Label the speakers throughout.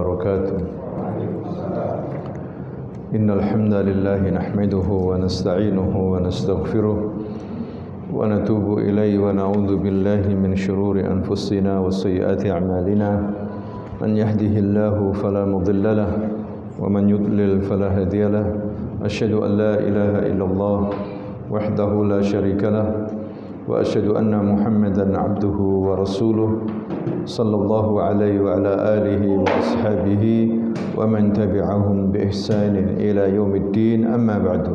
Speaker 1: وبركاته. إن الحمد لله نحمده ونستعينه ونستغفره ونتوب إليه ونعوذ بالله من شرور أنفسنا وسيئات أعمالنا. من يهده الله فلا مضل له ومن يضلل فلا هادي له. أشهد أن لا إله إلا الله وحده لا شريك له وأشهد أن محمدا عبده ورسوله صلى الله عليه وعلى آله وأصحابه ومن تبعهم بإحسان إلى يوم الدين. أما بعد.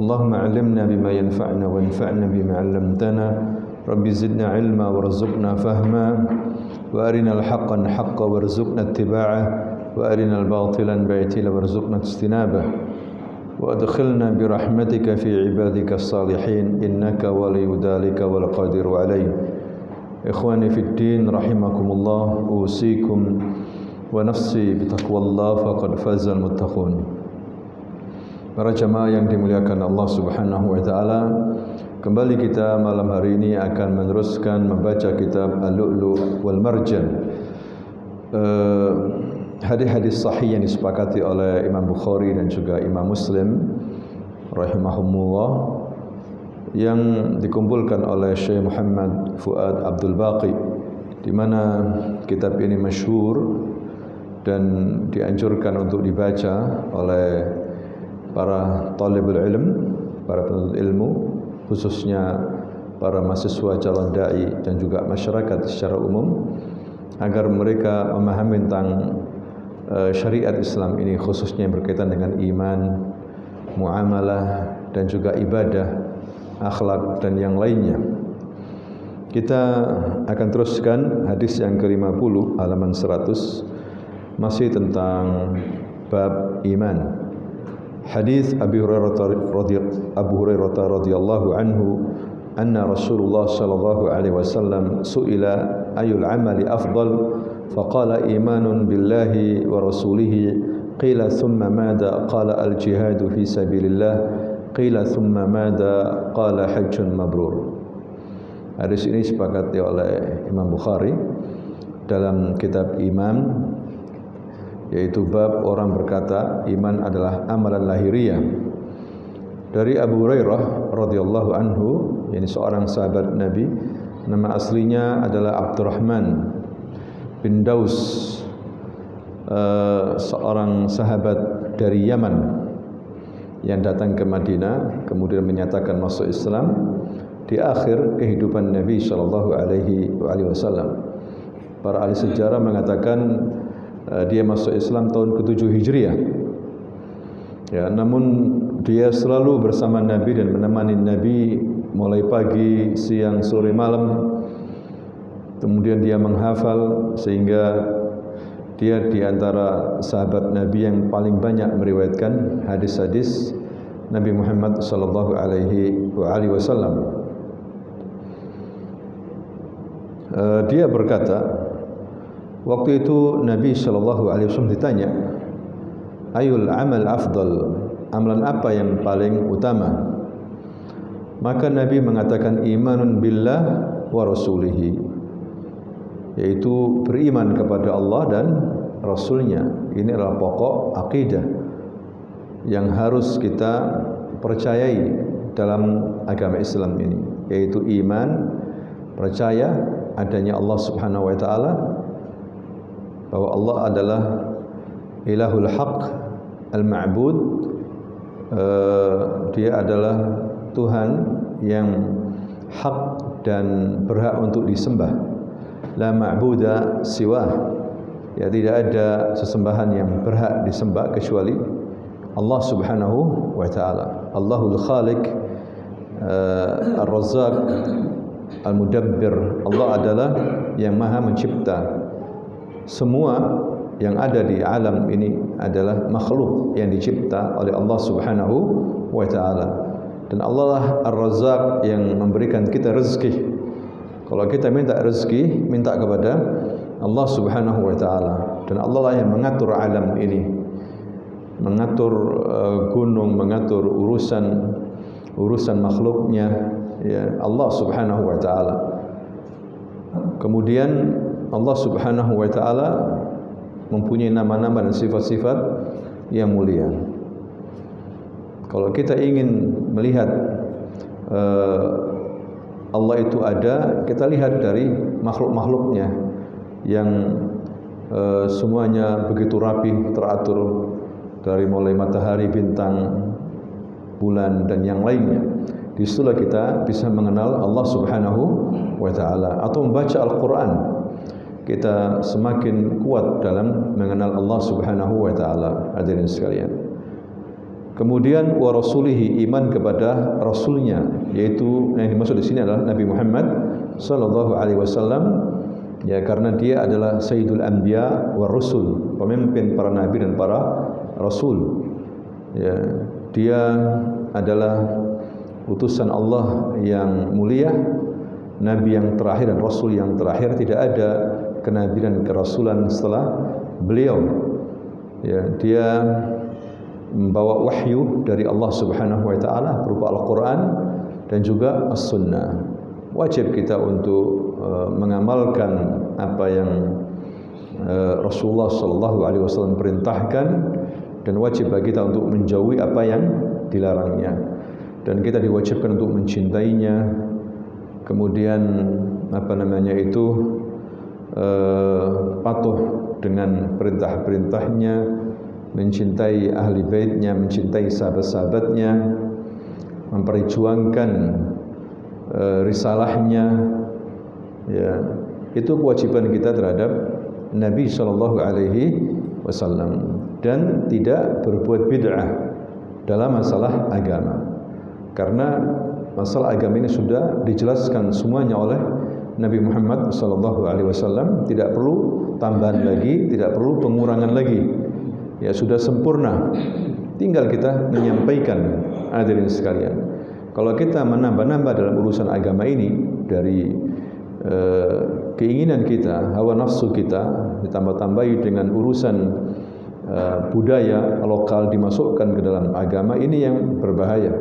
Speaker 1: اللهم علمنا بما ينفعنا وانفعنا بما علمتنا. رب زدنا علما وارزقنا فهما وأرنا الحق حقا وارزقنا اتباعه وأرنا الباطلا باطلا وارزقنا اجتنابه وأدخلنا برحمتك في عبادك الصالحين إنك ولي ذلك والقادر عليه. إخواني في الدين رحمكم الله. أوصيكم ونفسي بتقوى الله فقد فاز المتقون. Para jamaah yang dimuliakan Allah Subhanahu wa taala, kembali kita malam hari ini akan meneruskan membaca kitab Al-Lu'lu' wal Marjan. Hadis-hadis sahih yang disepakati oleh Imam Bukhari dan juga Imam Muslim rahimahumullah, yang dikumpulkan oleh Syekh Muhammad Fuad Abdul Baqi, di mana kitab ini masyhur dan dianjurkan untuk dibaca oleh para talibul ilm, para penuntut ilmu, khususnya para mahasiswa calon dai dan juga masyarakat secara umum, agar mereka memahami tentang syariat Islam ini, khususnya yang berkaitan dengan iman, muamalah dan juga ibadah, akhlak dan yang lainnya. Kita akan teruskan hadis yang ke-50 halaman 100, masih tentang bab iman. Hadis Abu Hurairah radhiyallahu anhu anna Rasulullah sallallahu alaihi wasallam su'ila ayul amali afdal faqala imanun billahi wa rasulihi qila thumma madha qala al jihadu fi sabilillah qila thumma madha qala hajjun mabrur. Hadis ini disepakati oleh Imam Bukhari dalam kitab Iman, yaitu bab orang berkata iman adalah amalan lahiriah. Dari Abu Hurairah radhiyallahu anhu, yakni seorang sahabat Nabi, nama aslinya adalah Abdurrahman bin Daus, seorang sahabat dari Yaman yang datang ke Madinah kemudian menyatakan masuk Islam di akhir kehidupan Nabi sallallahu alaihi wasallam. Para ahli sejarah mengatakan dia masuk Islam tahun ke-7 Hijriah. Ya, namun dia selalu bersama Nabi dan menemani Nabi mulai pagi, siang, sore, malam. Kemudian dia menghafal sehingga dia di antara sahabat Nabi yang paling banyak meriwayatkan hadis-hadis Nabi Muhammad sallallahu alaihi wasallam. Dia berkata, waktu itu Nabi sallallahu alaihi wasallam ditanya, ayul amal afdal, amalan apa yang paling utama? Maka Nabi mengatakan imanun billah wa rasulihi, yaitu beriman kepada Allah dan Rasulnya. Ini adalah pokok akidah yang harus kita percayai dalam agama Islam ini, yaitu iman, percaya adanya Allah Subhanahu wa taala, bahwa Allah adalah ilahul haq al-ma'bud, dia adalah Tuhan yang hak dan berhak untuk disembah. La ma'buda siwah, ya tidak ada sesembahan yang berhak disembah kecuali Allah Subhanahu wa taala. Allahul Khaliq, Ar-Razzaq, Al-Mudabbir. Allah adalah yang Maha Mencipta. Semua yang ada di alam ini adalah makhluk yang dicipta oleh Allah Subhanahu wa taala. Dan Allah lah Ar-Razzaq yang memberikan kita rezeki. Kalau kita minta rezeki, minta kepada Allah Subhanahu wa taala. Dan Allah lah yang mengatur alam ini, mengatur gunung, mengatur urusan makhluknya, ya, Allah Subhanahu wa taala. Kemudian Allah Subhanahu wa taala mempunyai nama-nama dan sifat-sifat yang mulia. Kalau kita ingin melihat Allah itu ada, kita lihat dari makhluk-makhluknya yang semuanya begitu rapi, teratur, dari mulai matahari, bintang, bulan dan yang lainnya. Disitulah kita bisa mengenal Allah Subhanahu wa ta'ala. Atau membaca Al-Quran, kita semakin kuat dalam mengenal Allah Subhanahu wa ta'ala. Hadirin sekalian. Kemudian wa rasulihi, iman kepada rasulnya, yaitu yang dimaksud di sini adalah Nabi Muhammad sallallahu alaihi wasallam, ya, karena dia adalah sayyidul anbiya war rusul, pemimpin para nabi dan para rasul. Ya, dia adalah utusan Allah yang mulia, nabi yang terakhir dan rasul yang terakhir. Tidak ada kenabian dan kerasulan setelah beliau. Ya, dia membawa wahyu dari Allah Subhanahu wa ta'ala berupa Al-Quran dan juga As-Sunnah. Wajib kita untuk mengamalkan apa yang Rasulullah sallallahu alaihi wasallam perintahkan, dan wajib bagi kita untuk menjauhi apa yang dilarangnya. Dan kita diwajibkan untuk mencintainya. Kemudian patuh dengan perintah-perintahnya, mencintai ahli baitnya, mencintai sahabat-sahabatnya, memperjuangkan risalahnya. Ya, itu kewajiban kita terhadap Nabi sallallahu alaihi wasallam, dan tidak berbuat bid'ah dalam masalah agama. Karena masalah agama ini sudah dijelaskan semuanya oleh Nabi Muhammad sallallahu alaihi wasallam, tidak perlu tambahan lagi, tidak perlu pengurangan lagi. Ya, sudah sempurna. Tinggal kita menyampaikan. Hadirin sekalian, kalau kita menambah-nambah dalam urusan agama ini dari keinginan kita, hawa nafsu kita, ditambah-tambahi dengan urusan budaya lokal dimasukkan ke dalam agama, ini yang berbahaya.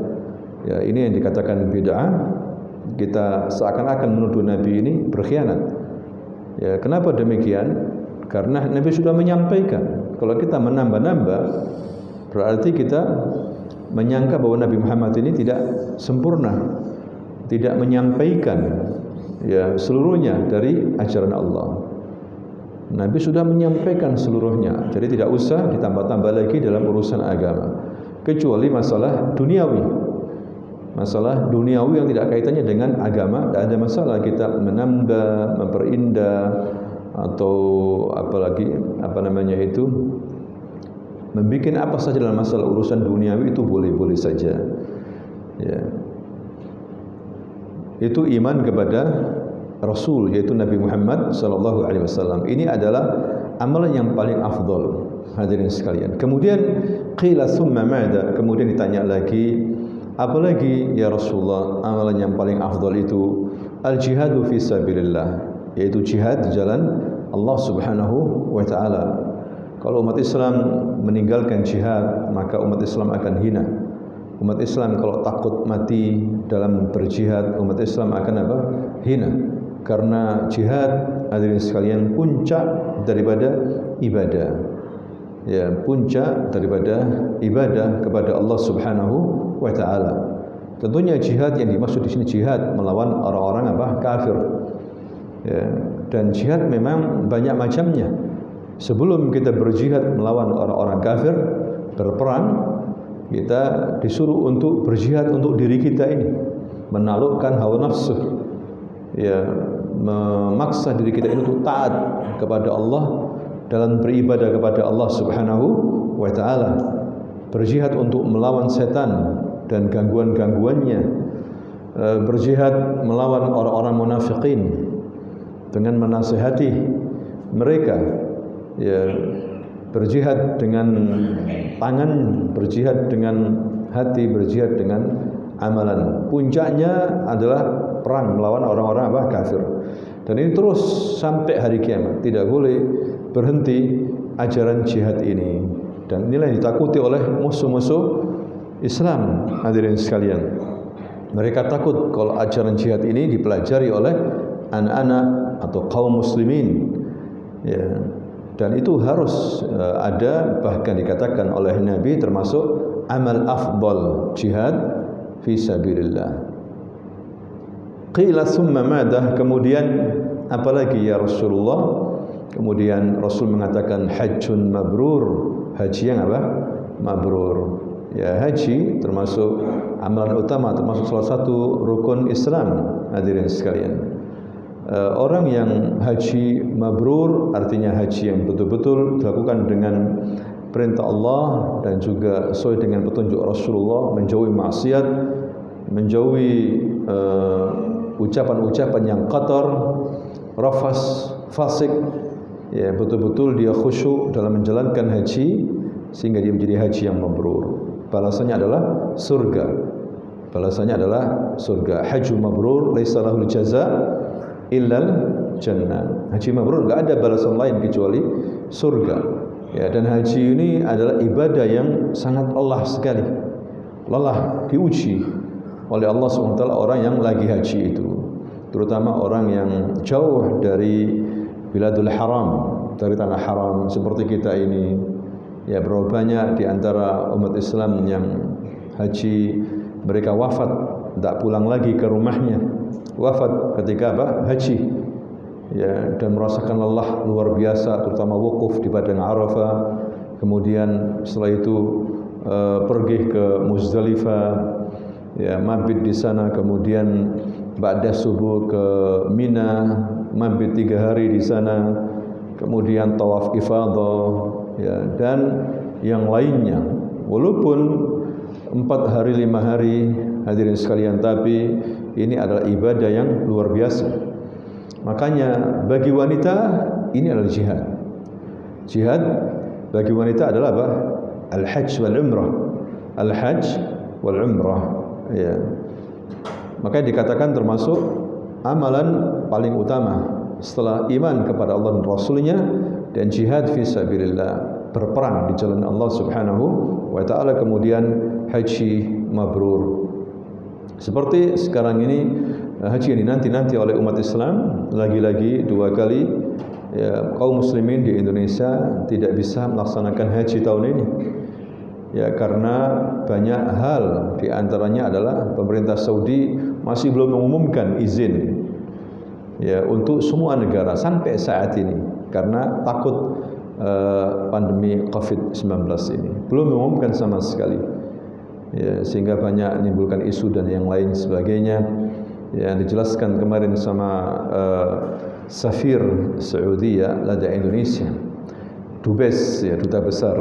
Speaker 1: Ya, ini yang dikatakan bid'ah. Kita seakan-akan menuduh Nabi ini berkhianat. Ya, kenapa demikian? Karena Nabi sudah menyampaikan. Kalau kita menambah-nambah, berarti kita menyangka bahwa Nabi Muhammad ini tidak sempurna, tidak menyampaikan ya seluruhnya dari ajaran Allah. Nabi sudah menyampaikan seluruhnya, jadi tidak usah ditambah-tambah lagi dalam urusan agama, kecuali masalah duniawi. Masalah duniawi yang tidak kaitannya dengan agama, tidak ada masalah kita menambah, memperindah, atau membikin apa saja dalam masalah urusan duniawi, itu boleh-boleh saja. Ya. Itu iman kepada Rasul, yaitu Nabi Muhammad sallallahu alaihi wasallam. Ini adalah amalan yang paling afdal, hadirin sekalian. Kemudian qila summa ma'da, kemudian ditanya lagi, apalagi ya Rasulullah amalan yang paling afdal itu? Al-jihadu fi sabilillah, yaitu jihad di jalan Allah Subhanahu wa ta'ala. Kalau umat Islam meninggalkan jihad, maka umat Islam akan hina. Umat Islam kalau takut mati dalam berjihad, umat Islam akan hina. Karena jihad, hadirin sekalian, puncak daripada ibadah. Ya, puncak daripada ibadah kepada Allah Subhanahu wa ta'ala. Tentunya jihad yang dimaksud di sini jihad melawan orang-orang kafir. Ya, dan jihad memang banyak macamnya. Sebelum kita berjihad melawan orang-orang kafir, berperang, kita disuruh untuk berjihad untuk diri kita ini, menaklukkan hawa nafsu, ya, memaksa diri kita ini untuk taat kepada Allah dalam beribadah kepada Allah Subhanahu wa ta'ala, berjihad untuk melawan setan dan gangguan-gangguannya, berjihad melawan orang-orang munafikin dengan menasihati mereka, ya, berjihad dengan tangan, berjihad dengan hati, berjihad dengan amalan. Puncaknya adalah perang melawan orang-orang kafir. Dan ini terus sampai hari kiamat, tidak boleh berhenti ajaran jihad ini. Dan inilah yang ditakuti oleh musuh-musuh Islam, hadirin sekalian. Mereka takut kalau ajaran jihad ini dipelajari oleh anak-anak atau kaum muslimin. Ya. dan itu harus ada, bahkan dikatakan oleh Nabi termasuk amal afdal jihad fi sabilillah. Qila thumma madah, kemudian apalagi ya Rasulullah? Kemudian Rasul mengatakan hajjun mabrur, haji yang apa? Mabrur. Ya, haji termasuk amalan utama, termasuk salah satu rukun Islam, hadirin sekalian. Orang yang haji mabrur artinya haji yang betul-betul dilakukan dengan perintah Allah dan juga sesuai dengan petunjuk Rasulullah, menjauhi maksiat, menjauhi ucapan-ucapan yang qatar, rafas, fasik, ya betul-betul dia khusyuk dalam menjalankan haji sehingga dia menjadi haji yang mabrur. Balasannya adalah surga. Balasannya adalah surga. Haji mabrur laisa lahul jaza illal jannah. Haji mabrur enggak ada balasan lain kecuali surga. Ya, dan haji ini adalah ibadah yang sangat lelah sekali. Lelah, diuji oleh Allah SWT orang yang lagi haji itu, terutama orang yang jauh dari biladul haram, dari tanah haram seperti kita ini. Ya, berapa banyak di antara umat Islam yang haji mereka wafat, tidak pulang lagi ke rumahnya, wafat ketika apa? Haji. Ya, dan merasakan lelah luar biasa, terutama wukuf di padang Arafah. Kemudian setelah itu pergi ke Muzdalifah, ya mabit di sana, kemudian ba'da subuh ke Mina, mabit 3 hari di sana, kemudian tawaf ifadah, ya, dan yang lainnya. Walaupun 4 hari 5 hari, hadirin sekalian, tapi ini adalah ibadah yang luar biasa. Makanya bagi wanita ini adalah jihad. Jihad bagi wanita adalah apa? Al-hajj wal umrah. Al-hajj wal umrah. Ya. Makanya dikatakan termasuk amalan paling utama setelah iman kepada Allah dan Rasulnya dan jihad fi sabilillah, berperang di jalan Allah Subhanahu wa taala, kemudian haji mabrur. Seperti sekarang ini haji yang dinanti-nanti oleh umat Islam, lagi-lagi 2 kali ya, kaum muslimin di Indonesia tidak bisa melaksanakan haji tahun ini. Ya, karena banyak hal, di antaranya adalah pemerintah Saudi masih belum mengumumkan izin ya untuk semua negara sampai saat ini karena takut pandemi Covid-19 ini. Belum mengumumkan sama sekali. Ya, sehingga banyak menimbulkan isu dan yang lain sebagainya. Yang dijelaskan kemarin sama Safir Saudi ya lada Indonesia, Dubes ya, duta besar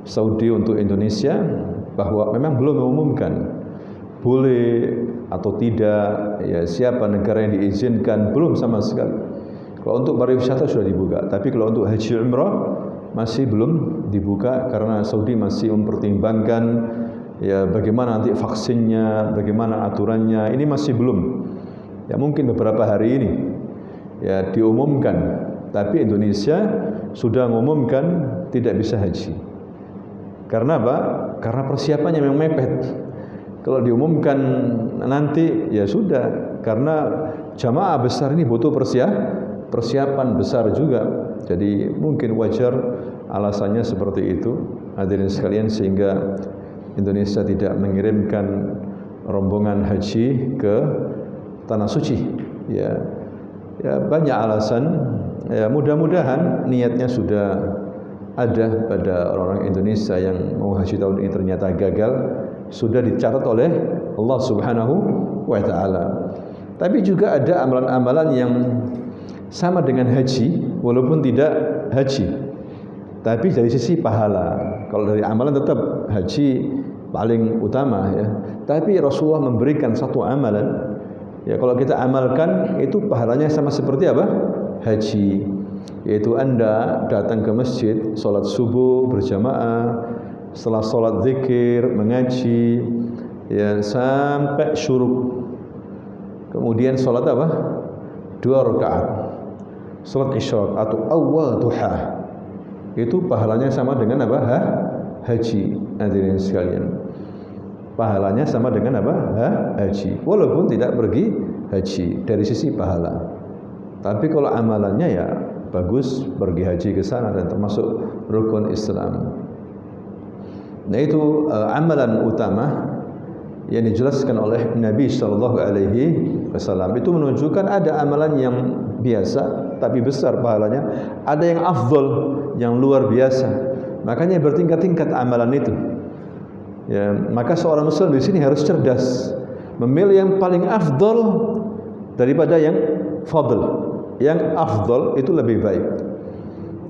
Speaker 1: Saudi untuk Indonesia, bahwa memang belum mengumumkan boleh atau tidak ya, siapa negara yang diizinkan, belum sama sekali. Kalau untuk pariwisata sudah dibuka, tapi kalau untuk haji umrah masih belum dibuka karena Saudi masih mempertimbangkan ya bagaimana nanti vaksinnya, bagaimana aturannya, ini masih belum. Ya mungkin beberapa hari ini ya diumumkan, tapi Indonesia sudah mengumumkan tidak bisa haji. Karena apa? Karena persiapannya memang mepet. Kalau diumumkan nanti ya sudah, karena jamaah besar ini butuh persiapan besar juga. Jadi mungkin wajar alasannya seperti itu, hadirin sekalian, sehingga Indonesia tidak mengirimkan rombongan haji ke tanah suci. Ya, ya banyak alasan. Ya, mudah-mudahan niatnya sudah ada pada orang-orang Indonesia yang mau haji tahun ini ternyata gagal, sudah dicatat oleh Allah Subhanahu wa taala. Tapi juga ada amalan-amalan yang sama dengan haji walaupun tidak haji, tapi dari sisi pahala. Kalau dari amalan tetap haji paling utama ya. Tapi Rasulullah memberikan satu amalan ya, kalau kita amalkan itu pahalanya sama seperti apa? Haji. Yaitu Anda datang ke masjid, sholat subuh berjamaah, setelah sholat zikir, mengaji ya sampai syuruk, kemudian sholat apa? 2 rakaat, sholat isyraq atau awal duha, itu pahalanya sama dengan apa? Haji. Hadirin sekalian, pahalanya sama dengan apa? Haji, walaupun tidak pergi haji dari sisi pahala. Tapi kalau amalannya ya bagus, pergi haji ke sana dan termasuk rukun Islam. Nah itu amalan utama yang dijelaskan oleh Nabi sallallahu alaihi wasallam. Itu menunjukkan ada amalan yang biasa tapi besar pahalanya, ada yang afdal, yang luar biasa. Makanya bertingkat-tingkat amalan itu. Ya, maka seorang muslim di sini harus cerdas, memilih yang paling afdal daripada yang fadl. Yang afdal itu lebih baik.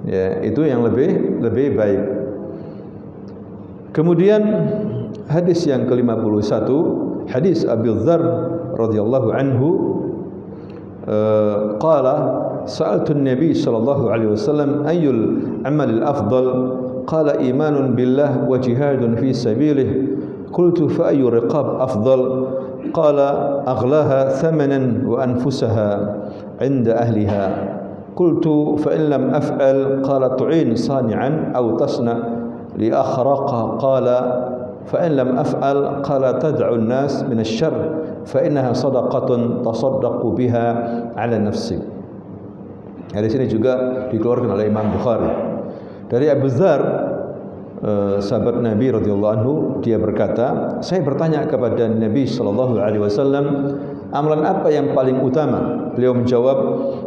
Speaker 1: Ya, itu yang lebih baik. Kemudian hadis yang ke-51, hadis Abu Dzar radhiyallahu anhu qala sa'altu an-nabi sallallahu alaihi wasallam ayyul amal al-afdal qala imanun billah wa jihadun fi sabilih qultu fa ayyu riqab afdal qala aghlaha thamanan wa anfusaha 'inda ahliha qultu fa in lam af'al qala tu'in sani'an aw tasna li akhraqa qala fa in lam af'al qala tad'u an-nas min asy-syarr fa innaha shadaqatun tasaddaqu biha 'ala nafsi. Hadis ini juga dikeluarkan oleh Imam Bukhari. Dari Abu Dzar, sahabat Nabi radhiyallahu anhu, dia berkata, saya bertanya kepada Nabi sallallahu alaihi wasallam, amalan apa yang paling utama? Beliau menjawab,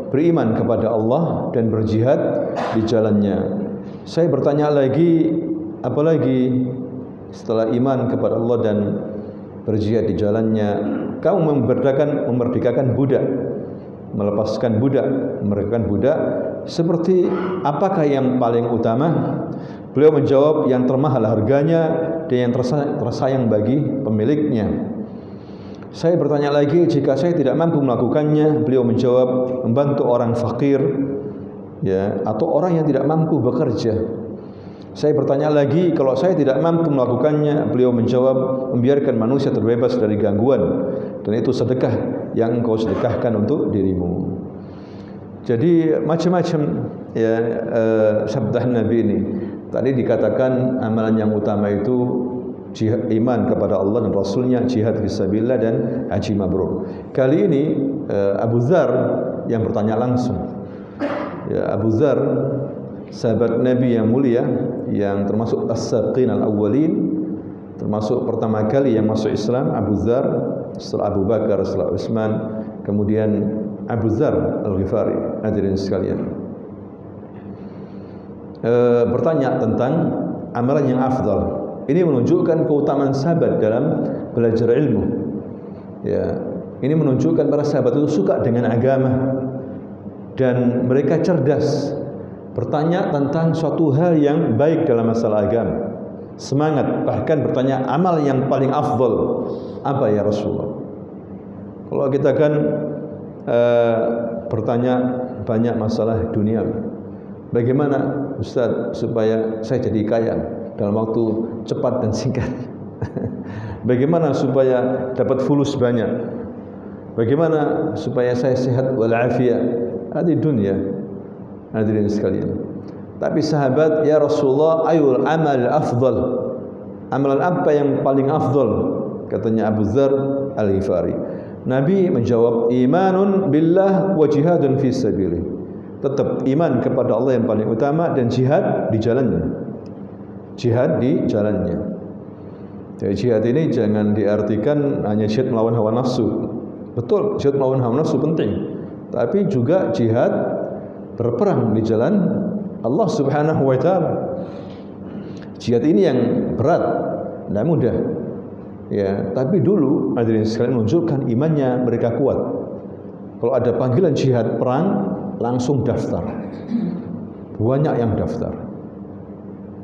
Speaker 1: beriman kepada Allah dan berjihad di jalannya. Saya bertanya lagi, apa lagi setelah iman kepada Allah dan berjihad di jalannya? Kamu memerdekakan budak, melepaskan budak, memerdekakan budak. Seperti apakah yang paling utama? Beliau menjawab, yang termahal harganya dan yang tersayang bagi pemiliknya. Saya bertanya lagi, jika saya tidak mampu melakukannya? Beliau menjawab, membantu orang fakir, ya, atau orang yang tidak mampu bekerja. Saya bertanya lagi, kalau saya tidak mampu melakukannya? Beliau menjawab, membiarkan manusia terbebas dari gangguan, dan itu sedekah yang engkau sedekahkan untuk dirimu. Jadi macam-macam ya sabda Nabi ini. Tadi dikatakan amalan yang utama itu jihad, iman kepada Allah dan Rasulnya, jihad fisabilillah dan haji mabrur. Kali ini Abu Dzar yang bertanya langsung. Ya, Abu Dzar, sahabat Nabi yang mulia, yang termasuk as-sabiqin al-awwalin, termasuk pertama kali yang masuk Islam. Abu Dzar, setelah Abu Bakar, setelah Utsman, kemudian Abu Dzar Al-Ghifari. Hadirin sekalian, bertanya tentang amalan yang afdal. Ini menunjukkan keutamaan sahabat dalam belajar ilmu. Ya, ini menunjukkan para sahabat itu suka dengan agama dan mereka cerdas bertanya tentang suatu hal yang baik dalam masalah agama. Semangat, bahkan bertanya amal yang paling afdal apa ya Rasulullah. Kalau kita kan bertanya banyak masalah dunia. Bagaimana Ustaz supaya saya jadi kaya dalam waktu cepat dan singkat? Bagaimana supaya dapat fulus banyak? Bagaimana supaya saya sehat walafiat? Di dunia, hadirin sekalian. Tapi sahabat, ya Rasulullah, ayul amal afdal? Amalan apa yang paling afdal? Katanya Abu Dzar Al-Ghifari. Nabi menjawab, imanun billah wa jihadun fi sabilillah. Tetap iman kepada Allah yang paling utama dan jihad di jalannya. Jihad di jalannya. Jadi jihad ini jangan diartikan hanya jihad melawan hawa nafsu. Betul, jihad melawan hawa nafsu penting. Tapi juga jihad berperang di jalan Allah Subhanahu wa taala. Jihad ini yang berat, tidak mudah. Ya, tapi dulu hadirin sekalian menunjukkan imannya mereka kuat. Kalau ada panggilan jihad perang, langsung daftar. Banyak yang daftar.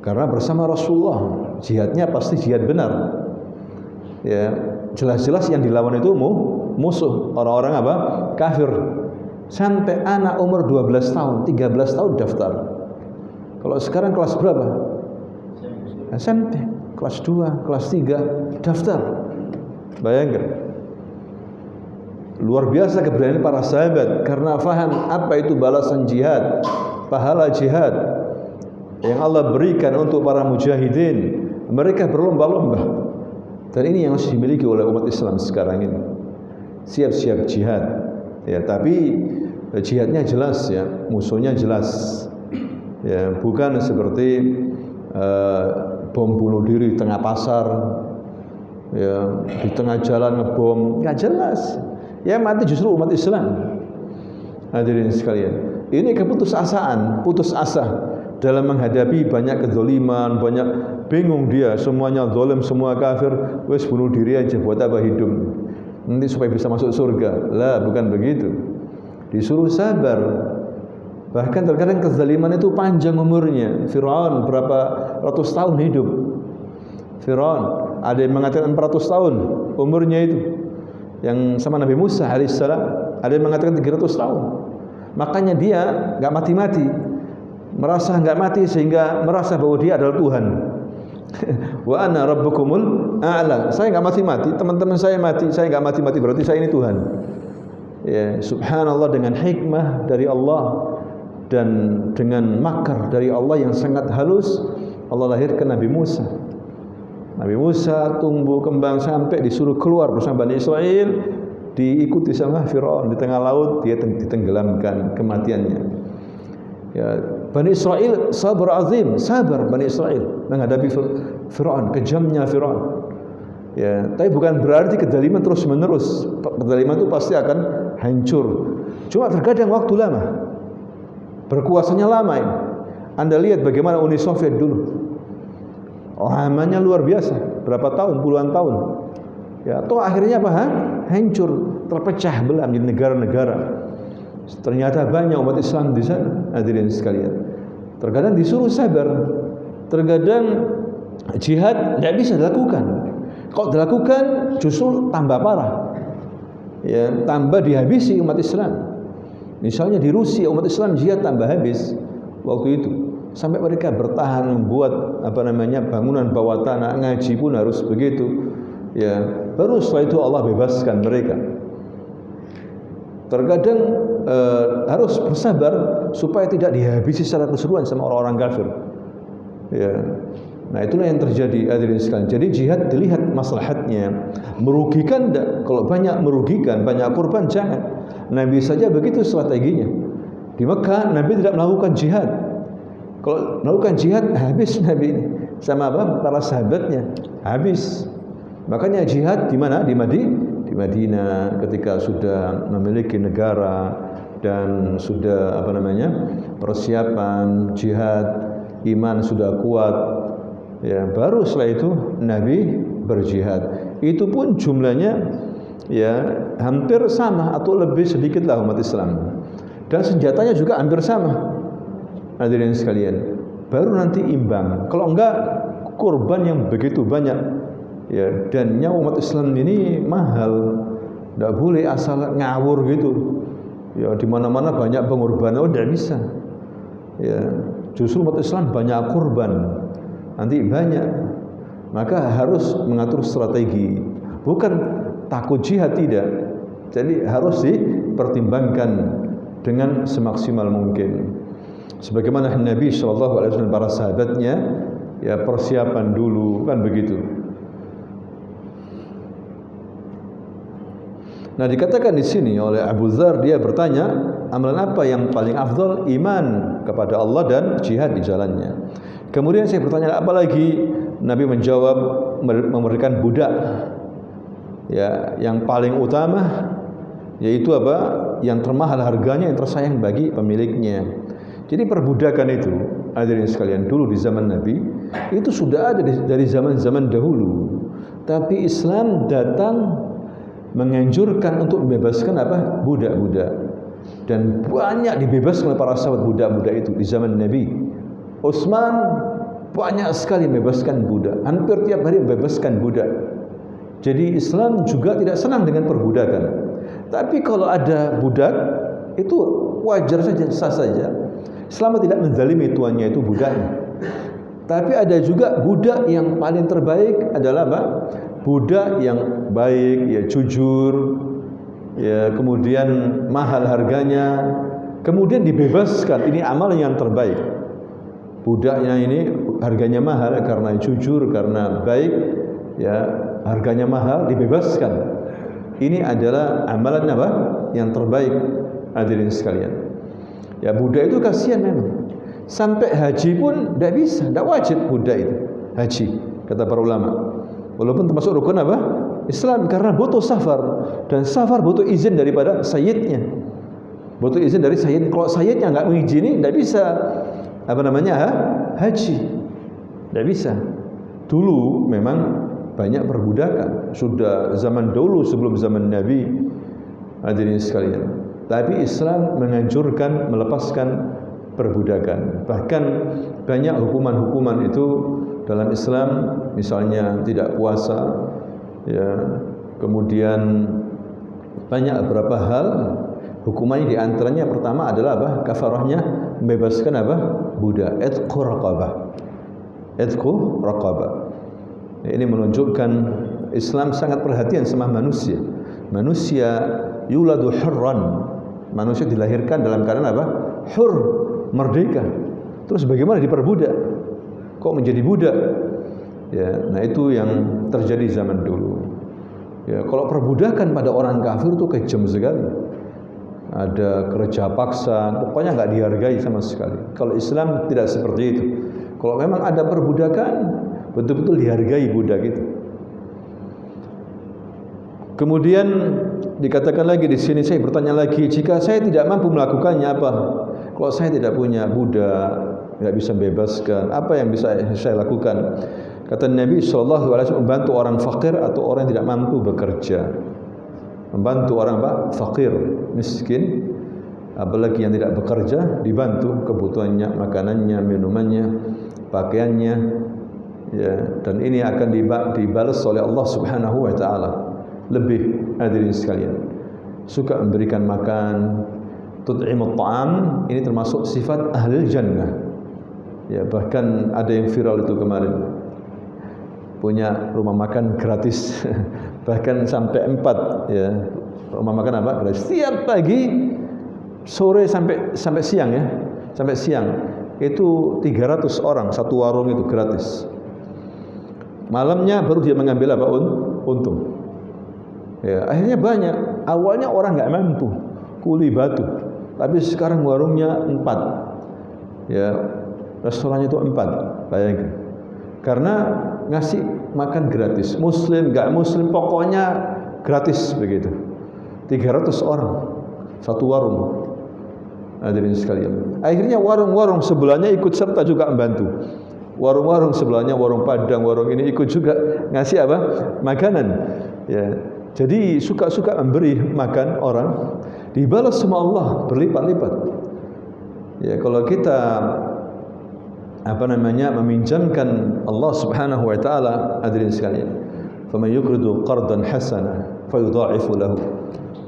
Speaker 1: Karena bersama Rasulullah, jihadnya pasti jihad benar. Ya, jelas-jelas yang dilawan itu musuh, orang-orang apa? Kafir. Sampai anak umur 12 tahun, 13 tahun daftar. Kalau sekarang kelas berapa? SMP, kelas 2, kelas 3 daftar. Bayangkan. Luar biasa keberanian para sahabat karena faham apa itu balasan jihad, pahala jihad yang Allah berikan untuk para mujahidin. Mereka berlomba-lomba. Dan ini yang harus dimiliki oleh umat Islam sekarang ini. Siap-siap jihad. Ya, tapi jihadnya jelas ya, musuhnya jelas. Ya, bukan seperti bom bunuh diri di tengah pasar, ya, di tengah jalan ngebom, nggak jelas. Ya mati justru umat Islam. Hadirin sekalian, ini keputusasaan, putus asa dalam menghadapi banyak kezaliman, banyak bingung dia, semuanya zalim, semua kafir, wes bunuh diri aja, buat apa hidup? Nanti supaya bisa masuk surga. Lah, bukan begitu. Disuruh sabar. Bahkan terkadang kezaliman itu panjang umurnya. Fir'aun berapa ratus tahun hidup. Fir'aun ada yang mengatakan 400 tahun umurnya itu. Yang sama Nabi Musa alaihissalam ada yang mengatakan 300 tahun. Makanya dia enggak mati-mati. Merasa enggak mati sehingga merasa bahwa dia adalah Tuhan. Wa ana rabbukumul a'la. Saya enggak mati-mati, teman-teman saya mati, saya enggak mati-mati, berarti saya ini Tuhan. Ya, subhanallah, dengan hikmah dari Allah dan dengan makar dari Allah yang sangat halus, Allah lahirkan Nabi Musa. Nabi Musa tumbuh kembang sampai disuruh keluar bersama Bani Israel, diikuti sama Fir'aun di tengah laut, dia ditenggelamkan, kematiannya. Ya, Bani Israel sabar azim, sabar Bani Israel menghadapi Fir'aun, kejamnya Fir'aun. Ya, tapi bukan berarti kezaliman terus menerus. Kezaliman itu pasti akan hancur. Cuma terkadang waktu lama, berkuasanya lama ini. Anda lihat bagaimana Uni Soviet dulu. Lamanya luar biasa, berapa tahun, puluhan tahun. Ya, toh akhirnya apa? Hancur, terpecah belah menjadi negara-negara. Ternyata banyak umat Islam di sana, hadirin sekalian. Terkadang disuruh sabar, terkadang jihad tidak bisa dilakukan. Kalau dilakukan justru tambah parah. Ya, tambah dihabisi umat Islam. Misalnya di Rusia umat Islam jihad tambah habis waktu itu. Sampai mereka bertahan membuat bangunan bawah tanah, ngaji pun harus begitu. Ya, baru setelah itu Allah bebaskan mereka. Terkadang harus bersabar supaya tidak dihabisi secara keseluruhan sama orang-orang kafir. Ya. Nah, itulah yang terjadi hadirin sekalian. Jadi jihad dilihat maslahatnya. Merugikan enggak? Kalau banyak merugikan, banyak korban, jangan. Nabi saja begitu strateginya. Di Mekah Nabi tidak melakukan jihad. Kalau melakukan jihad habis Nabi ini sama para sahabatnya, habis. Makanya jihad di mana? Di Madinah ketika sudah memiliki negara dan sudah persiapan jihad, iman sudah kuat. Ya, baru setelah itu Nabi berjihad. Itu pun jumlahnya ya hampir sama atau lebih sedikit lah umat Islam. Dan senjatanya juga hampir sama. Hadirin sekalian, baru nanti imbang. Kalau enggak, korban yang begitu banyak. Ya, dan nyawa umat Islam ini mahal. Enggak boleh asal ngawur gitu. Ya, di mana-mana banyak pengorbanan, enggak bisa. Ya, justru umat Islam banyak korban. Nanti banyak. Maka harus mengatur strategi. Bukan takut jihad, tidak. Jadi harus dipertimbangkan dengan semaksimal mungkin. Sebagaimana Nabi SAW dan para sahabatnya ya persiapan dulu kan begitu. Nah, dikatakan di sini oleh Abu Dzar, dia bertanya, amalan apa yang paling afdal? Iman kepada Allah dan jihad di jalannya. Kemudian saya bertanya apa lagi? Nabi menjawab, memberikan budak. Ya, yang paling utama yaitu apa? Yang termahal harganya, yang tersayang bagi pemiliknya. Jadi perbudakan itu, hadirin sekalian, dulu di zaman Nabi itu sudah ada dari zaman-zaman dahulu. Tapi Islam datang menganjurkan untuk membebaskan apa? Budak-budak. Dan banyak dibebaskan oleh para sahabat budak-budak itu di zaman Nabi. Utsman banyak sekali membebaskan budak. Hampir tiap hari membebaskan budak. Jadi Islam juga tidak senang dengan perbudakan. Tapi kalau ada budak itu wajar saja, sah saja. Selama tidak menzalimi tuannya itu budaknya. Tapi ada juga budak yang paling terbaik adalah apa? Budak yang baik, ya jujur, ya kemudian mahal harganya, kemudian dibebaskan. Ini amal yang terbaik. Budaknya ini harganya mahal karena jujur, karena baik, ya harganya mahal, dibebaskan. Ini adalah amalan apa? Yang terbaik. hadirin sekalian. Ya budak itu kasihan memang. Sampai haji pun tidak bisa, tidak wajib budak itu haji, kata para ulama. Walaupun termasuk rukun apa? Islam, karena butuh safar, dan safar butuh izin daripada sayyidnya. Butuh izin dari sayyid. Kalau sayyidnya enggak mengizini, tidak bisa haji. Tidak bisa. Dulu memang banyak perbudakan, sudah zaman dulu sebelum zaman Nabi, hadirin sekalian. Tapi Islam menganjurkan melepaskan perbudakan. Bahkan banyak hukuman-hukuman itu dalam Islam, misalnya tidak puasa, ya, kemudian banyak beberapa hal hukumannya. Di antaranya pertama adalah apa? Kafarahnya membebaskan apa? Budak. Itqu raqabah. Ini menunjukkan Islam sangat perhatian sama manusia. Manusia yuladu hurran. Manusia dilahirkan dalam keadaan apa? Hur, merdeka. Terus bagaimana diperbudak? Kok menjadi budak? Ya, nah itu yang terjadi zaman dulu. Ya, kalau perbudakan pada orang kafir itu kejam sekali. Ada kerja paksa, pokoknya nggak dihargai sama sekali. Kalau Islam tidak seperti itu. Kalau memang ada perbudakan, betul-betul dihargai budak itu. Kemudian dikatakan lagi di sini, saya bertanya lagi, jika saya tidak mampu melakukannya apa? Kalau saya tidak punya budak, nggak bisa bebaskan, apa yang bisa saya lakukan? Kata Nabi SAW, membantu orang fakir atau orang yang tidak mampu bekerja. Membantu orang fakir, miskin, apalagi yang tidak bekerja, dibantu kebutuhannya, makanannya, minumannya, pakaiannya, ya, dan ini akan dibalas oleh Allah Subhanahu wa taala. Lebih, hadirin sekalian, suka memberikan makan, tut'imut ta'am, ini termasuk sifat ahlul jannah. Ya, bahkan ada yang viral itu kemarin, punya rumah makan gratis bahkan sampai 4, ya, rumah makan apa? Gratis. Setiap pagi, sore sampai siang, ya. Sampai siang. Itu 300 orang satu warung itu gratis. Malamnya baru dia mengambil apa? Untung. Ya, akhirnya banyak. Awalnya orang nggak mampu, kuli batu. Tapi sekarang warungnya 4. Ya, restorannya itu 4. Bayangkan. Karena ngasih makan gratis. Muslim, nggak muslim, pokoknya gratis begitu. 300 orang satu warung. Hadirin sekalian. Akhirnya warung-warung sebelahnya ikut serta juga membantu. Warung-warung sebelahnya, warung Padang, warung ini ikut juga ngasih apa? Makanan. Ya. Jadi suka-suka memberi makan orang, dibalas sama Allah berlipat-lipat. Ya, kalau kita meminjamkan Allah Subhanahu wa taala, hadirin sekalian, faman yuqridu qardan hasana fayudha'ifu lahu,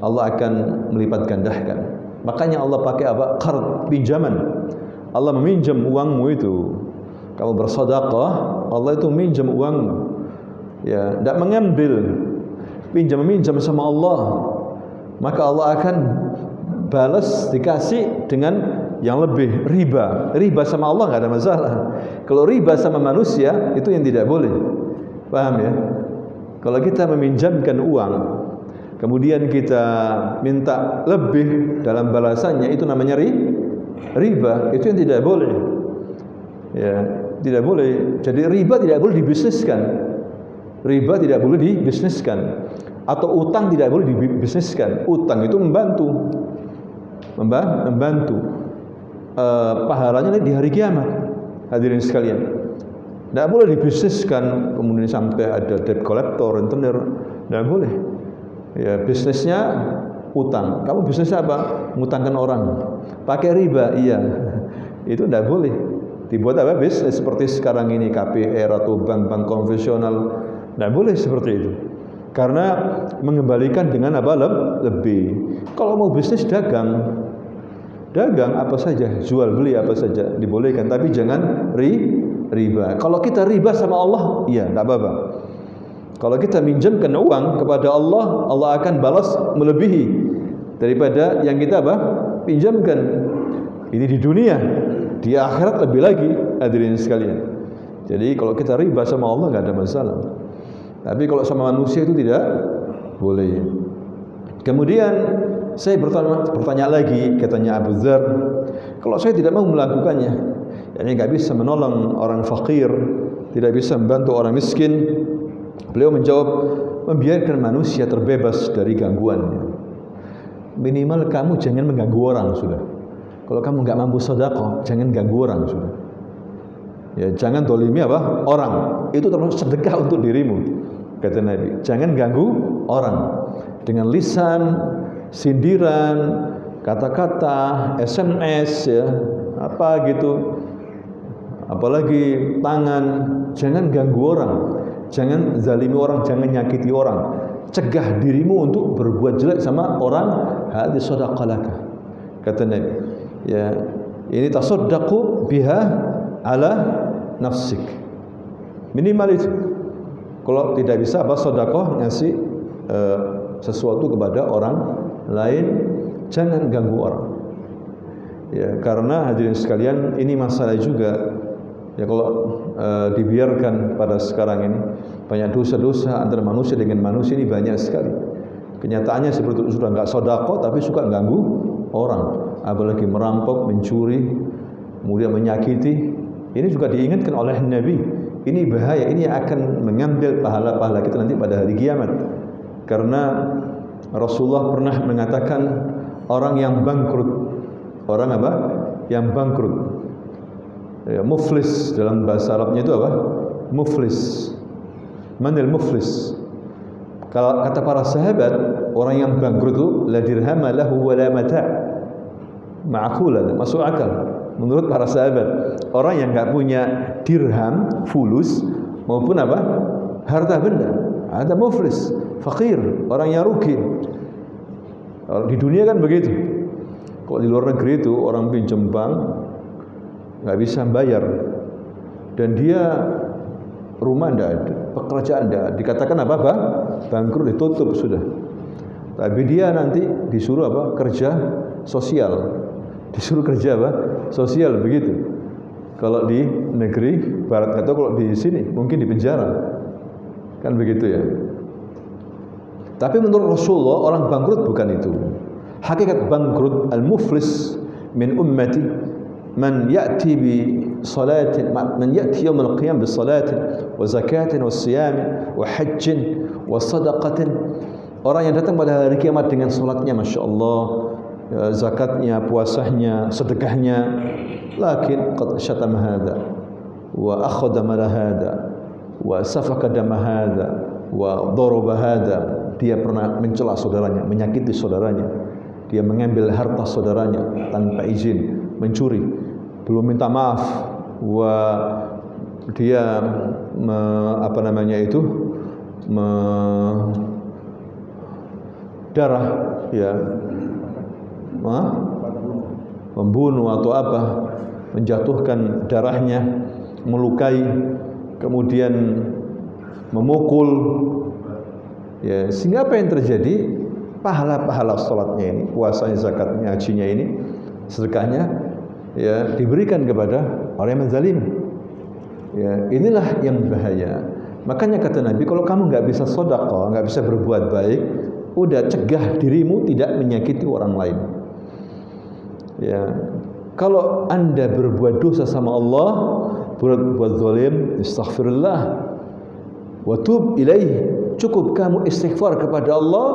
Speaker 1: Allah akan melipat gandakan. Makanya Allah pakai apa? Qard, pinjaman. Allah meminjam uangmu itu. Kamu bersedekah, Allah itu minjam uangmu. Ya, tidak mengambil, meminjam sama Allah. Maka Allah akan balas, dikasih dengan yang lebih. Riba sama Allah nggak ada masalah. Kalau riba sama manusia itu yang tidak boleh. Paham ya? Kalau kita meminjamkan uang, kemudian kita minta lebih dalam balasannya, itu namanya riba. Itu yang tidak boleh. Ya, tidak boleh. Jadi riba tidak boleh dibisniskan. Riba tidak boleh dibisniskan. Atau utang tidak boleh dibisniskan. Utang itu membantu. Pahalanya di hari kiamat, hadirin sekalian. Tidak boleh dibisniskan kemudian sampai ada debt collector, rentenir. Tidak boleh. Ya, bisnisnya utang. Kamu bisnisnya apa? Ngutangkan orang. Pakai riba, iya. Itu tidak boleh. Dibuat apa? Bisnis seperti sekarang ini, KPR atau bank-bank konvensional. Tidak boleh seperti itu. Karena mengembalikan dengan apa? Lebih. Kalau mau bisnis dagang apa saja, jual beli apa saja dibolehkan, tapi jangan riba. Kalau kita riba sama Allah, iya, tidak apa-apa. Kalau kita minjamkan uang kepada Allah, Allah akan balas melebihi daripada yang kita pinjamkan. Ini di dunia, di akhirat lebih lagi, hadirin sekalian. Jadi kalau kita riba sama Allah nggak ada masalah. Tapi kalau sama manusia itu tidak boleh. Kemudian saya bertanya lagi, katanya Abu Dzar, kalau saya tidak mau melakukannya, yakni nggak bisa menolong orang fakir, tidak bisa membantu orang miskin, beliau menjawab, membiarkan manusia terbebas dari gangguannya. Minimal kamu jangan mengganggu orang sudah. Kalau kamu nggak mampu sedekah, jangan ganggu orang sudah. Ya, jangan dolimi apa? Orang. Itu termasuk sedekah untuk dirimu, kata Nabi. Jangan ganggu orang dengan lisan, sindiran, kata-kata, SMS, ya, apa gitu. Apalagi tangan, jangan ganggu orang, jangan zalimi orang, jangan nyakiti orang. Cegah dirimu untuk berbuat jelek sama orang. Hadis sadaqah laka, kata Nabi. Ya, ini tasaddaqu biha ala nafsik. Minimal itu. Kalau tidak bisa apa sedekah, ngasih sesuatu kepada orang lain, jangan ganggu orang. Ya, karena hadirin sekalian, ini masalah juga. Ya, kalau dibiarkan pada sekarang ini, banyak dosa-dosa antara manusia dengan manusia ini banyak sekali. Kenyataannya seperti itu, sudah nggak sedekah tapi suka ganggu orang, apalagi merampok, mencuri, kemudian menyakiti. Ini juga diingatkan oleh Nabi. Ini bahaya, ini akan mengambil pahala-pahala kita nanti pada hari kiamat. Karena Rasulullah pernah mengatakan orang yang bangkrut, orang apa? Yang bangkrut. Ya, muflis dalam bahasa Arabnya itu apa? Muflis. Manil muflis. Kalau kata para sahabat, orang yang bangkrut itu la dirham lahu wa la mata'. Ma'qulan, masuk akal. Menurut para sahabat, orang yang enggak punya dirham, fulus maupun apa? Harta benda, ada muflis, fakir, orang yang rugi. Di dunia kan begitu. Kalau di luar negeri itu orang pinjam bank nggak bisa bayar, dan dia rumah tidak ada, pekerjaan tidak ada, dikatakan apa? Bangkrut, ditutup sudah. Tapi dia nanti disuruh apa? Kerja sosial, disuruh kerja apa? Sosial, begitu. Kalau di negeri barat, atau kalau di sini mungkin di penjara, kan begitu ya. Tapi menurut Rasulullah, orang bangkrut bukan itu. Hakikat bangkrut, al-muflis min ummati man ya'ti bi salatin, man ya'ti yawm al-qiyam bi salatin wa zakatin wa siyamin wa hajjin wa sadaqatin. Orang yang datang pada hari kiamat dengan salatnya, Masya Allah, zakatnya, puasanya, sedekahnya, lakin qad syatama hadha wa akhadha mala hadha wa safaka dama hadha wa daraba hadha. Dia pernah mencela saudaranya, menyakiti saudaranya, dia mengambil harta saudaranya tanpa izin, mencuri, belum minta maaf, dia darah, ya, membunuh atau apa, menjatuhkan darahnya, melukai, kemudian memukul, ya, sehingga apa yang terjadi? Pahala-pahala salatnya ini, puasanya, zakatnya, hajinya ini, sedekahnya, ya, diberikan kepada orang yang menzalimi. Ya, inilah yang bahaya. Makanya kata Nabi, kalau kamu nggak bisa sedekah, nggak bisa berbuat baik, udah cegah dirimu tidak menyakiti orang lain. Ya, kalau anda berbuat dosa sama Allah, berbuat zalim, astaghfirullah, wa tub ilaih, cukup kamu istighfar kepada Allah,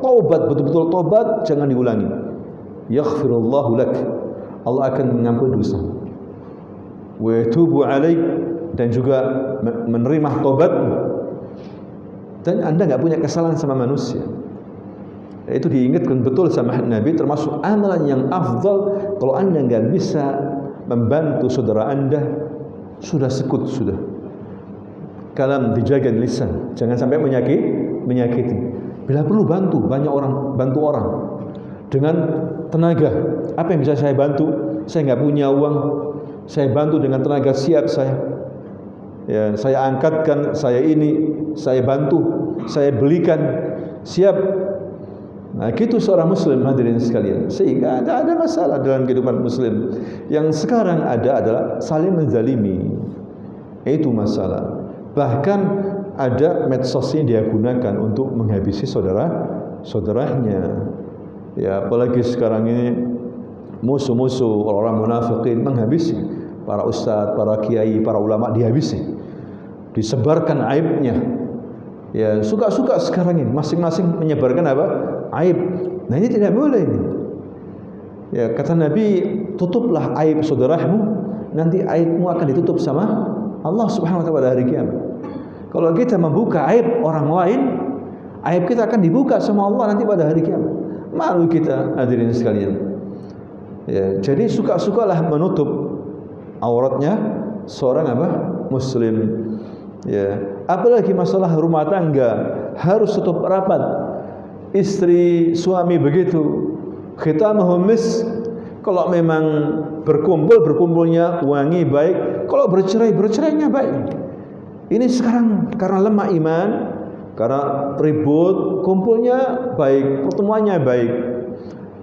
Speaker 1: taubat, betul-betul taubat, jangan diulangi. Yaghfirullahu lak, Allah akan mengampuni dosa. Wa yatubu alaik, dan juga menerima taubatmu. Dan anda enggak punya kesalahan sama manusia. Itu diingatkan betul sama Nabi, termasuk amalan yang afdal. Kalau anda enggak bisa membantu saudara anda, sudah sekut, sudah. Kalam dijaga lisan, jangan sampai menyakiti. Bila perlu bantu, banyak orang, bantu orang dengan tenaga. Apa yang bisa saya bantu? Saya nggak punya uang, saya bantu dengan tenaga, siap saya. Ya, saya angkatkan, saya bantu, saya belikan, siap. Nah, gitu seorang muslim, hadirin sekalian. Sehingga ada masalah dalam kehidupan muslim. Yang sekarang ada adalah saling menzalimi. Itu masalah. Bahkan ada medsos yang dia gunakan untuk menghabisi saudaranya. Ya, apalagi sekarang ini musuh-musuh orang munafikin menghabisi para ustadz, para kiai, para ulama, dihabisi, disebarkan aibnya. Ya, suka-suka sekarang ini masing-masing menyebarkan apa? Aib. Nah, ini tidak boleh ini. Ya, kata Nabi, tutuplah aib saudaramu, nanti aibmu akan ditutup sama Allah Subhanahu wa taala pada hari kiamat. Kalau kita membuka aib orang lain, aib kita akan dibuka sama Allah nanti pada hari kiamat. Malu kita, hadirin sekalian. Ya, jadi suka-sukalah menutup auratnya seorang apa? Muslim. Ya, apalagi masalah rumah tangga harus tutup rapat. Istri suami begitu. Khitamuhum misk. Kalau memang berkumpulnya wangi baik, kalau bercerainya baik. Ini sekarang karena lemah iman, karena ribut, kumpulnya baik, pertemuannya baik.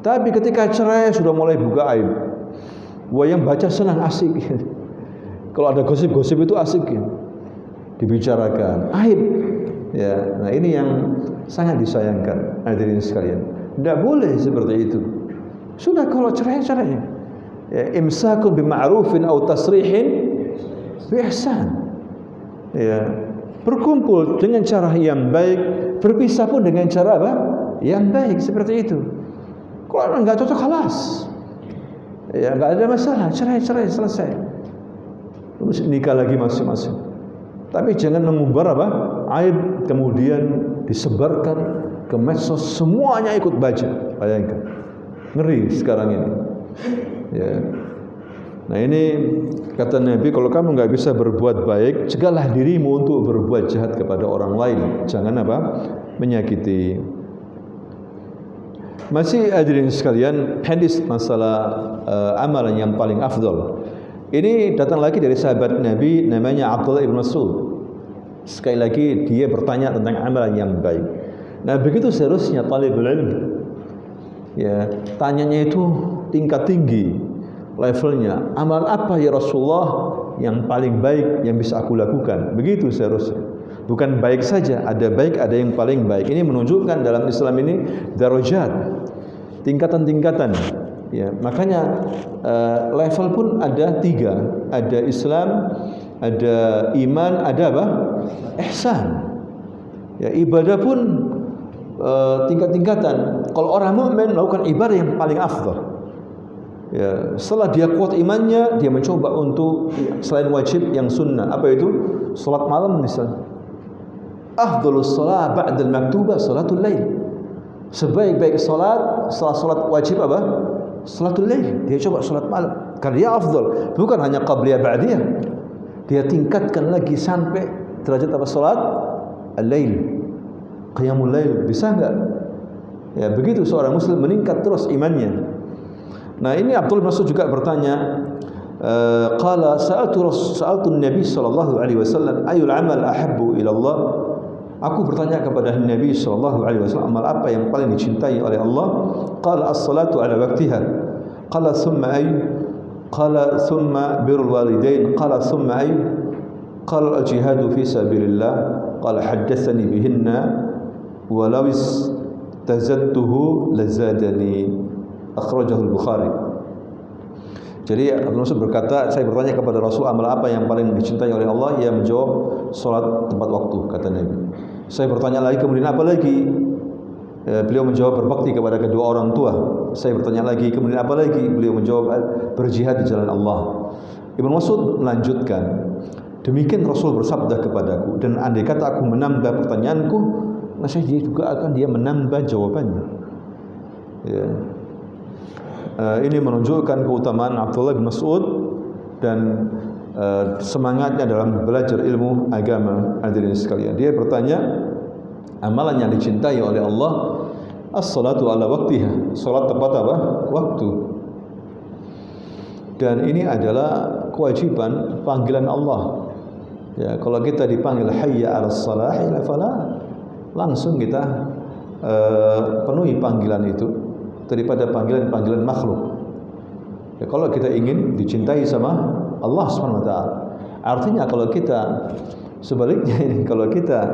Speaker 1: Tapi ketika cerai sudah mulai buka aib. Wah, yang baca senang, asik. Kalau ada gosip-gosip itu asik ya, dibicarakan aib. Ya, nah ini yang sangat disayangkan, hadirin sekalian. Tidak boleh seperti itu. Sudah kalau cerai. Ya, imsakun bima'rufin atau tasrihin bi ihsan. Ya, berkumpul dengan cara yang baik, berpisah pun dengan cara apa? Yang baik, seperti itu. Kalau enggak cocok, khalas. Ya, enggak ada masalah, cerai selesai. Terus nikah lagi masing-masing. Tapi jangan mengumbar apa? Aib kemudian disebarkan ke medsos, semuanya ikut baca. Bayangkan. Ngeri sekarang ini. Ya. Nah, ini kata Nabi, kalau kamu enggak bisa berbuat baik, cegahlah dirimu untuk berbuat jahat kepada orang lain. Jangan apa? Menyakiti. Masih hadirin sekalian, hadis masalah amalan yang paling afdal. Ini datang lagi dari sahabat Nabi namanya Abdullah ibn Mas'ud. Sekali lagi dia bertanya tentang amalan yang baik. Nah, begitu seharusnya talibul ilm. Ya, tanyanya itu tingkat tinggi levelnya. Amalan apa ya Rasulullah yang paling baik yang bisa aku lakukan? Begitu seharusnya. Bukan baik saja, ada baik, ada yang paling baik. Ini menunjukkan dalam Islam ini darajat, tingkatan-tingkatan. Ya, makanya level pun ada 3. Ada Islam, ada iman, ada apa? Ihsan. Ya, ibadah pun tingkat-tingkatan. Kalau orang mukmin melakukan ibadah yang paling afdal. Ya, setelah dia kuat imannya, dia mencoba untuk selain wajib yang sunnah. Apa itu? Salat malam misalnya. Afdhalus shalah ba'dal maktubah salatul lail. Sebaik-baik salat setelah salat wajib apa? Salatul lail. Dia coba salat malam karena dia afdal, bukan hanya qabliyah ba'diyah. Dia tingkatkan lagi sampai derajat apa? Salat al-lail, qiyamul lail. Bisa enggak? Ya, begitu seorang muslim meningkat terus imannya. Nah, ini Abdullah bin Mas'ud juga bertanya, qala sa'altu Nabi sallallahu alaihi wasallam ayyul amal ahabbu ila Allah. Aku bertanya kepada Nabi sallallahu alaihi wasallam, amal apa yang paling dicintai oleh Allah? Qala as-salatu ala waqtiha. Qala thumma ay? Qala thumma birrul walidain. Qala thumma ay? Qala al-jihadu fi sabilillah. Qala haddatsani bihinna walau istazadtuhu lazadani. Akhrajahu al-Bukhari. Jadi Abdul Mas'ud berkata, saya bertanya kepada Rasul, amal apa yang paling dicintai oleh Allah? Ia menjawab, salat tepat waktu, kata Nabi. Saya bertanya lagi, kemudian apa lagi? Beliau menjawab, berbakti kepada kedua orang tua. Saya bertanya lagi, kemudian apa lagi? Beliau menjawab, berjihad di jalan Allah. Ibnu Mas'ud melanjutkan, demikian Rasul bersabda kepadaku, dan andai kata aku menambah pertanyaanku, nasib dia juga akan dia menambah jawabannya. Ya. Ini menunjukkan keutamaan Abdullah bin Mas'ud dan semangatnya dalam belajar ilmu agama, hadirin sekalian. Dia bertanya, amalan yang dicintai oleh Allah, as-salatu ala waqtiha, salat tepat apa? Waktu. Dan ini adalah kewajiban panggilan Allah. Ya, kalau kita dipanggil hayya 'alas shalah, la falah, langsung kita penuhi panggilan itu daripada panggilan-panggilan makhluk. Ya, kalau kita ingin dicintai sama Allah Subhanahu wa taala. Artinya kalau kita sebaliknya, kalau kita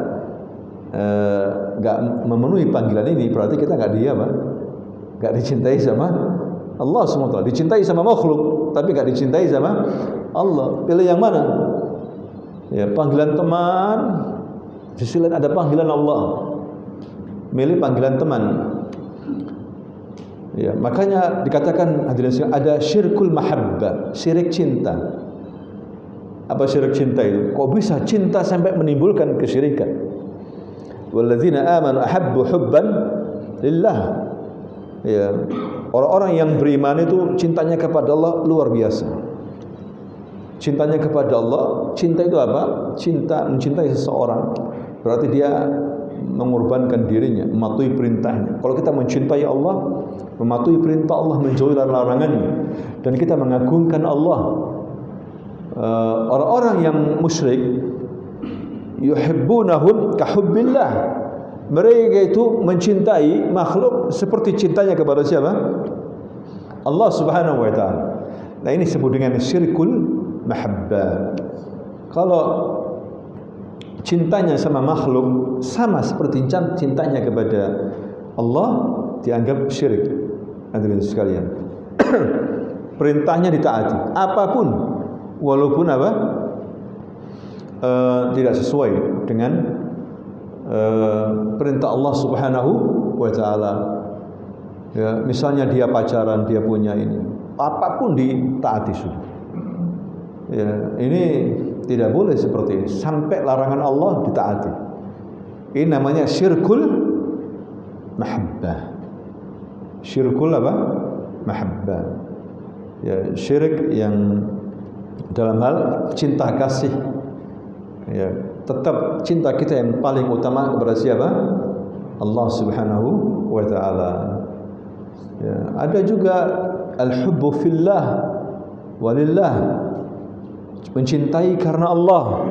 Speaker 1: enggak memenuhi panggilan ini, berarti kita enggak dia apa? Enggak dicintai sama Allah SWT. Dicintai sama makhluk, tapi enggak dicintai sama Allah. Pilih yang mana? Ya, panggilan teman, di sisi lain ada panggilan Allah. Milih panggilan teman. Ya, makanya dikatakan hadirin ada syirkul mahabbah, syirik cinta. Apa syirik cinta itu? Kok bisa cinta sampai menimbulkan kesyirikan? Walladzina amanu ahabbu hubban lillah. Ya, orang-orang yang beriman itu cintanya kepada Allah luar biasa. Cintanya kepada Allah, cinta itu apa? Cinta mencintai seseorang berarti dia mengorbankan dirinya, mematuhi perintahnya. Kalau kita mencintai Allah, mematuhi perintah Allah, menjauhi larangannya, dan kita mengagungkan Allah. Orang-orang yang musyrik yuhibbunahum kahubbillah. Mereka itu mencintai makhluk seperti cintanya kepada siapa? Allah Subhanahu wa taala. Nah, ini disebut dengan syirkul mahabbah. Kalau cintanya sama makhluk sama seperti cintanya kepada Allah, dianggap syirik. Hadirin sekalian. Perintahnya ditaati, apapun, walaupun apa? Tidak sesuai dengan perintah Allah Subhanahu wa taala. Ya, misalnya dia pacaran, dia punya ini, apapun ditaati sudah. Ya, ini tidak boleh seperti ini. Sampai larangan Allah ditaati. Ini namanya syirkul mahabbah. Syirkul apa? Mahabbah. Ya, syirik yang dalam hal cinta kasih. Ya, tetap cinta kita yang paling utama kepada siapa? Allah Subhanahu wa taala. Ya, ada juga al-hubbu fillah walillah. Mencintai karena Allah,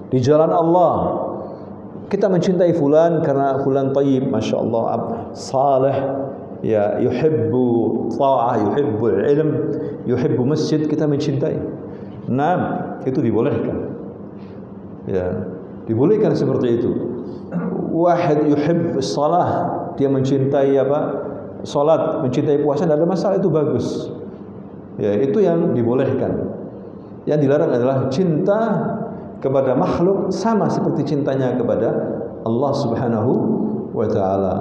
Speaker 1: di jalan Allah. Kita mencintai fulan karena fulan tayyib, masya Allah, salih, ya, yuhibbu ta'ah, yuhibbu ilm, yuhibbu masjid, kita mencintai. Nah, itu dibolehkan. Ya, dibolehkan seperti itu. Wahid yuhibbu salah, dia mencintai apa? Salat, mencintai puasa, tidak ada masalah, itu bagus. Ya, itu yang dibolehkan. Yang dilarang adalah cinta kepada makhluk sama seperti cintanya kepada Allah Subhanahu wa taala.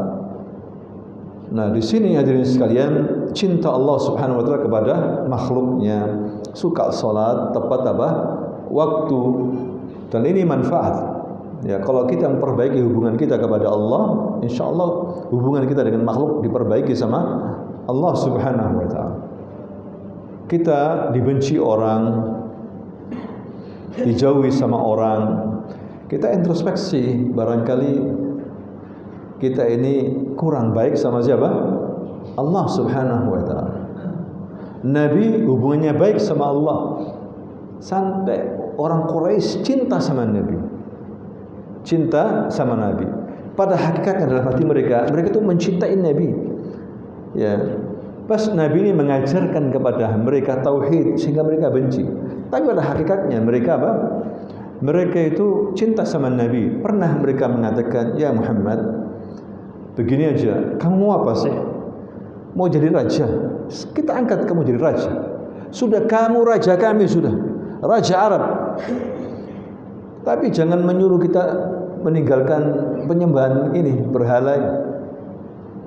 Speaker 1: Nah, di sini hadirin sekalian, cinta Allah Subhanahu wa taala kepada makhluknya, suka salat tepat apa? Waktu, dan ini manfaat. Ya, kalau kita memperbaiki hubungan kita kepada Allah, insyaallah hubungan kita dengan makhluk diperbaiki sama Allah Subhanahu wa taala. Kita dibenci orang, dijauhi sama orang, kita introspeksi, barangkali kita ini kurang baik sama siapa? Allah Subhanahu wa taala. Nabi hubungannya baik sama Allah, sampai orang Quraisy cinta sama Nabi, cinta sama Nabi. Pada hakikatnya dalam hati mereka itu mencintai Nabi. Ya, pas Nabi ini mengajarkan kepada mereka tauhid sehingga mereka benci. Tapi pada hakikatnya mereka apa? Mereka itu cinta sama Nabi. Pernah mereka mengatakan, "Ya Muhammad, begini aja, kamu mau apa sih? Mau jadi raja? Kita angkat kamu jadi raja. Sudah, kamu raja kami, sudah, raja Arab. Tapi jangan menyuruh kita meninggalkan penyembahan ini, berhala ini."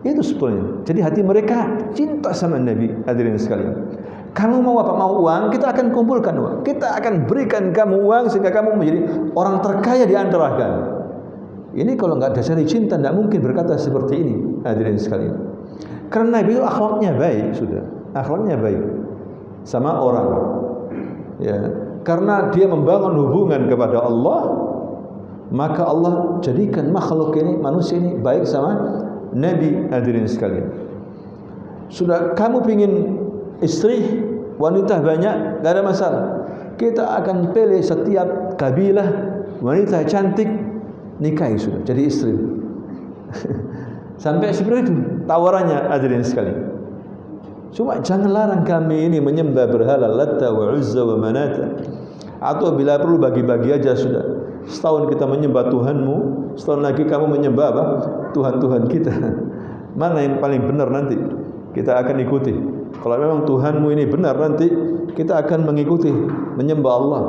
Speaker 1: Itu sebetulnya. Jadi hati mereka cinta sama Nabi, hadirin sekalian. Kamu mau apa? Mau uang? Kita akan kumpulkan uang. Kita akan berikan kamu uang sehingga kamu menjadi orang terkaya di antara kami. Ini kalau nggak dasari cinta, tidak mungkin berkata seperti ini, hadirin sekalian. Karena Nabi itu akhlaknya baik, sudah. Akhlaknya baik sama orang. Ya, karena dia membangun hubungan kepada Allah, maka Allah jadikan makhluk ini, manusia ini baik sama Nabi, hadirin sekalian. Sudah, kamu pingin istri wanita banyak, tidak ada masalah. Kita akan pilih setiap kabilah wanita cantik, nikahi sudah, jadi istri. Sampai seperti itu tawarannya, hadirin sekalian. Cuma jangan larang kami ini menyembah berhala Latta wa Uzza wa Manata. Atau bila perlu bagi-bagi aja sudah. Setahun kita menyembah Tuhanmu, setahun lagi kamu menyembah apa? Tuhan-Tuhan kita. Mana yang paling benar nanti kita akan ikuti. Kalau memang Tuhanmu ini benar, nanti kita akan mengikuti, menyembah Allah.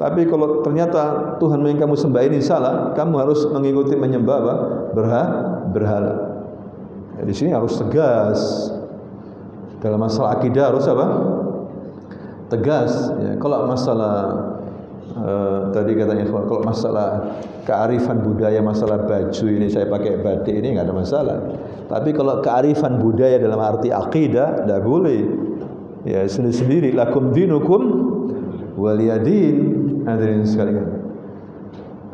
Speaker 1: Tapi kalau ternyata Tuhan yang kamu sembah ini salah, kamu harus mengikuti menyembah apa? Berhala. Ya, di sini harus tegas. Dalam masalah akidah harus apa? Tegas. Ya, kalau masalah tadi katanya kalau masalah kearifan budaya, masalah baju ini saya pakai batik ini nggak ada masalah. Tapi kalau kearifan budaya dalam arti akidah tidak boleh. Ya sendiri-sendiri. Lakum dinukum waliyadin. Hadirin sekalian.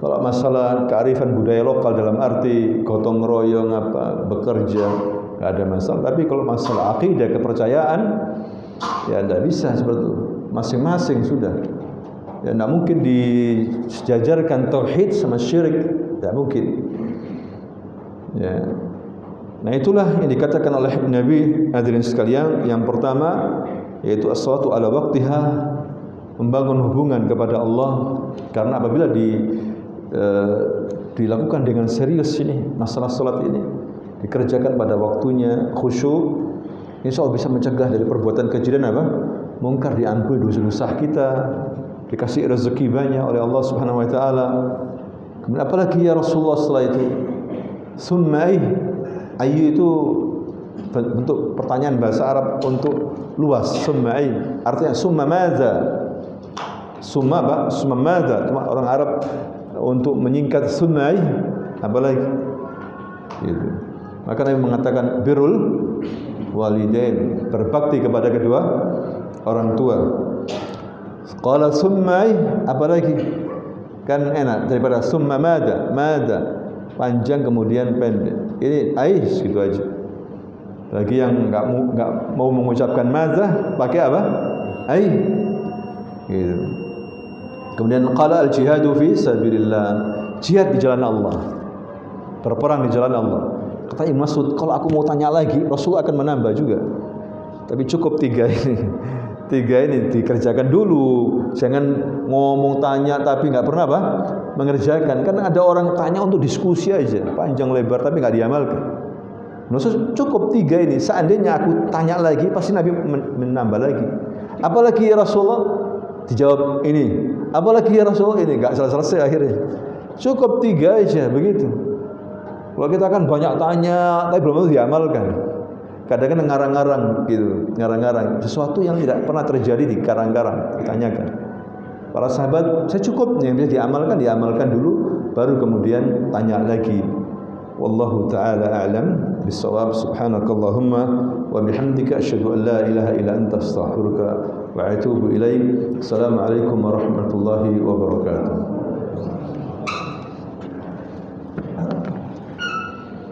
Speaker 1: Kalau masalah kearifan budaya lokal dalam arti gotong royong apa bekerja nggak ada masalah. Tapi kalau masalah akidah kepercayaan ya tidak bisa seperti itu. Masing-masing sudah. Ya tidak mungkin disejajarkan tauhid sama syirik, tidak mungkin. Ya. Nah itulah yang dikatakan oleh Nabi hadirin sekalian. Yang pertama yaitu as-salatu ala waqtiha, membangun hubungan kepada Allah. Karena apabila dilakukan dengan serius ini, masalah salat ini dikerjakan pada waktunya, khusyuk, insya Allah bisa mencegah dari perbuatan keji dan apa? Mungkar, diampuni dosa-dosa kita, dikasih rezeki banyak oleh Allah Subhanahu wa taala. Kemudian apalagi ya Rasulullah setelah itu? Summai, ayu itu bentuk pertanyaan bahasa Arab untuk luas. Summai artinya summa madza? Summa apa? Summa madza? Orang Arab untuk menyingkat summai apalagi? Gitu. Maka Nabi mengatakan birrul walidain, berbakti kepada kedua orang tua. Qala summai, apalagi? Kan enak daripada summa madza, panjang kemudian pendek. Ini ais gitu aja. Bagi yang enggak mau mengucapkan madza, pakai apa? Ai. Gitu. Kemudian qala al-jihadu fi sabilillah, jihad di jalan Allah. Berperang di jalan Allah. Kata Ibnu Mas'ud, kalau aku mau tanya lagi, Rasul akan menambah juga. Tapi cukup 3 ini. 3 ini dikerjakan dulu. Jangan ngomong tanya tapi enggak pernah apa? Mengerjakan. Karena ada orang tanya untuk diskusi aja, panjang lebar tapi enggak diamalkan. Maksud cukup 3 ini. Seandainya aku tanya lagi, pasti Nabi menambah lagi. Apalagi ya Rasulullah? Dijawab ini. Apalagi ya Rasulullah? Ini enggak selesai akhirnya. Cukup 3 aja begitu. Kalau kita kan banyak tanya tapi belum diamalkan. Kadang-kadang ngarang-ngarang gitu, ngarang-ngarang sesuatu yang tidak pernah terjadi di karang-karang ditanyakan. Para sahabat, saya cukup yang bisa diamalkan dulu, baru kemudian tanya lagi. Wallahu taala a'lam bis-shawab. Subhanakallahumma wa bihamdika asyhadu an la ilaha illa anta astaghfiruka wa atubu ilaik. Assalamualaikum warahmatullahi wabarakatuh.